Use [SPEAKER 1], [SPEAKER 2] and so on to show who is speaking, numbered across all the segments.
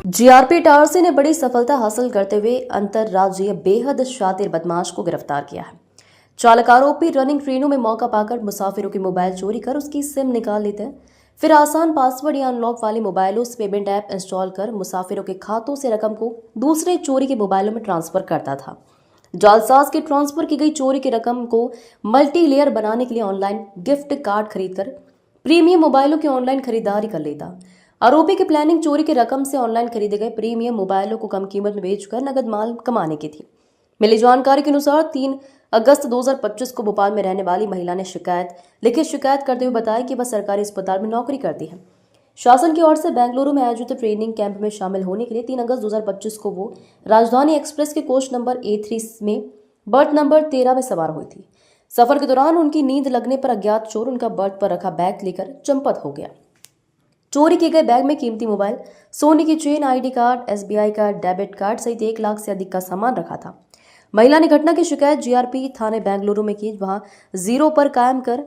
[SPEAKER 1] GRP Itarsi ने बड़ी सफलता हासिल करते हुए अंतर्राज्यीय बेहद शातिर बदमाश को गिरफ्तार किया है। चालक आरोपी रनिंग ट्रेनों में मौका पाकर मुसाफिरों की मोबाइल चोरी कर उसकी सिम निकाल लेते हैं, फिर आसान पासवर्ड या अनलॉक वाले मोबाइलों से पेमेंट ऐप इंस्टॉल कर मुसाफिरों के खातों से रकम को दूसरे चोरी के मोबाइलों में ट्रांसफर करता था। जालसाज के ट्रांसफर की गई चोरी की रकम को मल्टी लेयर बनाने के लिए ऑनलाइन गिफ्ट कार्ड खरीदकर प्रीमियम मोबाइलों की ऑनलाइन खरीदारी कर लेता। आरोपी की प्लानिंग चोरी की रकम से ऑनलाइन खरीदे गए प्रीमियम मोबाइलों को कम कीमत में बेचकर नगद माल कमाने की थी। मिली जानकारी के अनुसार 3 अगस्त 2025 को भोपाल में रहने वाली महिला ने लिखित शिकायत करते हुए बताया कि वह सरकारी अस्पताल में नौकरी करती है। शासन की ओर से बेंगलुरु में आयोजित ट्रेनिंग कैंप में शामिल होने के लिए 3 अगस्त 2025 को वो राजधानी एक्सप्रेस के कोच नंबर A3 में बर्थ नंबर 13 में सवार हुई थी। सफर के दौरान उनकी नींद लगने पर अज्ञात चोर उनका बर्थ पर रखा बैग लेकर चंपत हो गया। चोरी किए गए बैग में कीमती मोबाइल, सोने की chain, ID card, SBI card, debit card सहित 1 लाख से अधिक का सामान रखा था। महिला ने घटना की शिकायत जीआरपी थाने बेंगलुरु में की। वहां 0 पर कायम कर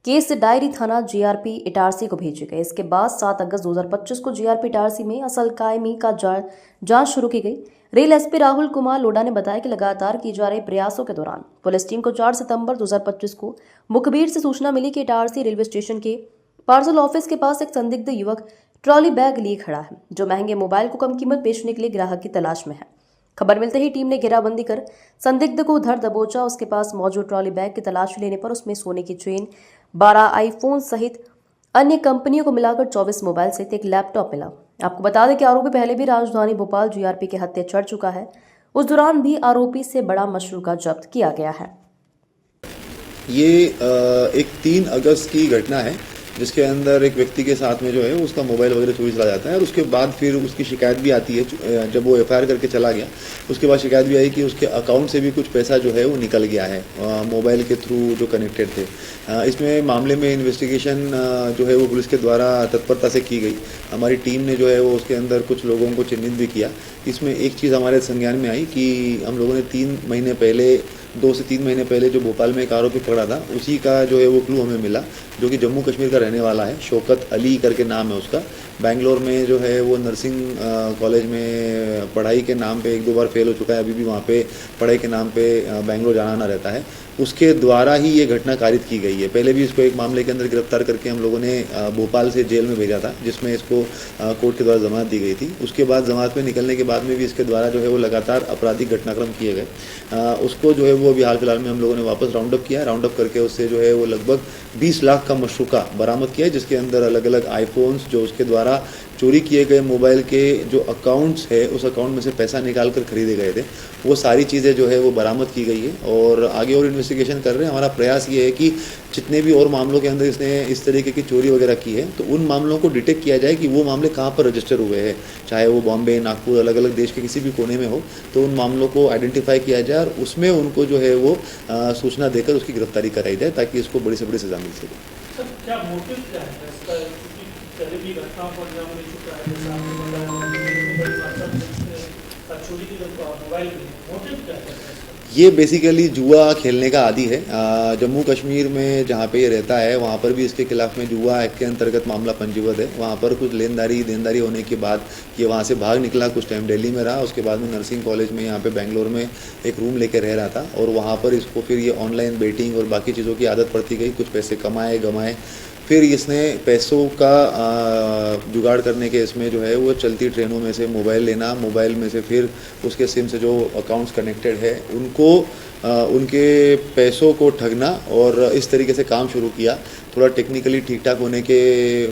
[SPEAKER 1] केस डायरी थाना जीआरपी इटारसी को भेजे गए। इसके बाद 7 अगस्त 2025 को जीआरपी इटारसी में असल कायमी का जांच शुरू की गई। रेल एसपी राहुल कुमार लोढ़ा ने बताया कि लगातार की जा रहे प्रयासों के दौरान पुलिस टीम को 4 सितंबर 2025 को मुखबिर से सूचना मिली कि इटारसी रेलवे स्टेशन के पार्सल ऑफिस के पास एक संदिग्ध युवक ट्रॉली बैग लिए खड़ा है, जो महंगे मोबाइल को कम कीमत बेचने के लिए ग्राहक की तलाश में है। खबर मिलते ही टीम ने घेराबंदी कर संदिग्ध को धर दबोचा। उसके पास मौजूद ट्रॉली बैग की तलाशी लेने पर उसमें सोने की चेन, 12 आईफोन सहित अन्य कंपनियों को मिलाकर 24 मोबाइल सहित एक लैपटॉप मिला। आपको बता दें कि आरोपी पहले भी राजधानी भोपाल जीआरपी के हत्या चढ़ चुका है। उस दौरान भी आरोपी से बड़ा मशरूका जब्त किया गया है।
[SPEAKER 2] ये एक 3 अगस्त की घटना है, जिसके अंदर एक व्यक्ति के साथ में जो है उसका मोबाइल वगैरह चोरी चला जाता है और उसके बाद फिर उसकी शिकायत भी आती है। जब वो FIR करके चला गया, उसके बाद शिकायत भी आई कि उसके अकाउंट से भी कुछ पैसा जो है वो निकल गया है मोबाइल के थ्रू जो कनेक्टेड थे। इसमें मामले में इन्वेस्टिगेशन जो है वो पुलिस के द्वारा तत्परता से की गई। हमारी टीम ने जो है वो उसके अंदर कुछ लोगों को चिन्हित भी किया। इसमें एक चीज़ हमारे संज्ञान में आई कि हम लोगों ने 2 से 3 महीने पहले जो भोपाल में एक आरोपी पकड़ा था, उसी का जो है वो क्लू हमें मिला, जो कि जम्मू कश्मीर का रहने वाला है। शौकत अली करके नाम है उसका। बैंगलोर में जो है वो नर्सिंग कॉलेज में पढ़ाई के नाम पे 1-2 बार फेल हो चुका है। अभी भी वहाँ पे पढ़ाई के नाम पे बैंगलोर जाना आना रहता है। उसके द्वारा ही ये घटना कारित की गई है। पहले भी इसको एक मामले के अंदर गिरफ्तार करके हम लोगों ने भोपाल से जेल में भेजा था, जिसमें इसको कोर्ट के द्वारा जमानत दी गई थी। उसके बाद जमानत में निकलने के बाद में भी इसके द्वारा जो है वो लगातार आपराधिक घटनाक्रम किए गए। उसको जो है वो अभी हाल फिलहाल में हम लोगों ने वापस राउंड अप किया है। राउंड अप करके उससे जो है वो लगभग 20 लाख का मशरूका बरामद किया है, जिसके अंदर अलग अलग आईफोन्स, जो उसके द्वारा चोरी किए गए मोबाइल के जो अकाउंट्स है, उस अकाउंट में से पैसा निकाल कर खरीदे गए थे, वो सारी चीज़ें जो है वो बरामद की गई है और आगे और इन्वेस्टिगेशन कर रहे हैं। हमारा प्रयास ये है कि जितने भी और मामलों के अंदर इसने इस तरीके की चोरी वगैरह की है, तो उन मामलों को डिटेक्ट किया जाए कि वो मामले कहाँ पर रजिस्टर हुए हैं, चाहे वो बॉम्बे, नागपुर, अलग अलग देश के किसी भी कोने में हो, तो उन मामलों को आइडेंटिफाई किया जाए और उसमें उनको जो है वो सूचना देकर उसकी गिरफ्तारी कराई जाए, ताकि इसको बड़ी से बड़ी सजा मिल सके।
[SPEAKER 3] क्या मोटिव क्या है इसका? पहले भी घटनाओं को अंजाम दे चुका है, जैसे आपने बताया बड़ी मात्रा में चोरी की मोबाइल में मोटिव क्या है?
[SPEAKER 2] ये बेसिकली जुआ खेलने का आदी है। जम्मू कश्मीर में जहाँ पे ये रहता है, वहाँ पर भी इसके खिलाफ में जुआ एक्ट के अंतर्गत मामला पंजीबद्ध है। वहाँ पर कुछ देनदारी होने के बाद ये वहाँ से भाग निकला, कुछ टाइम दिल्ली में रहा, उसके बाद में नर्सिंग कॉलेज में यहाँ पे बेंगलोर में एक रूम लेके रह रहा था और वहाँ पर इसको फिर ये ऑनलाइन बेटिंग और बाकी चीज़ों की आदत पड़ती गई। कुछ पैसे कमाए गमाए, फिर इसने पैसों का जुगाड़ करने के इसमें जो है वो चलती ट्रेनों में से मोबाइल लेना, मोबाइल में से फिर उसके सिम से जो अकाउंट्स कनेक्टेड है उनको उनके पैसों को ठगना और इस तरीके से काम शुरू किया। थोड़ा टेक्निकली ठीक ठाक होने के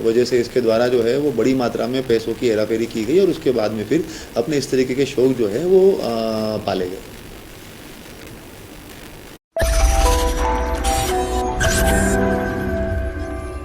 [SPEAKER 2] वजह से इसके द्वारा जो है वो बड़ी मात्रा में पैसों की हेराफेरी की गई और उसके बाद में फिर अपने इस तरीके के शौक जो है वो पाले गए।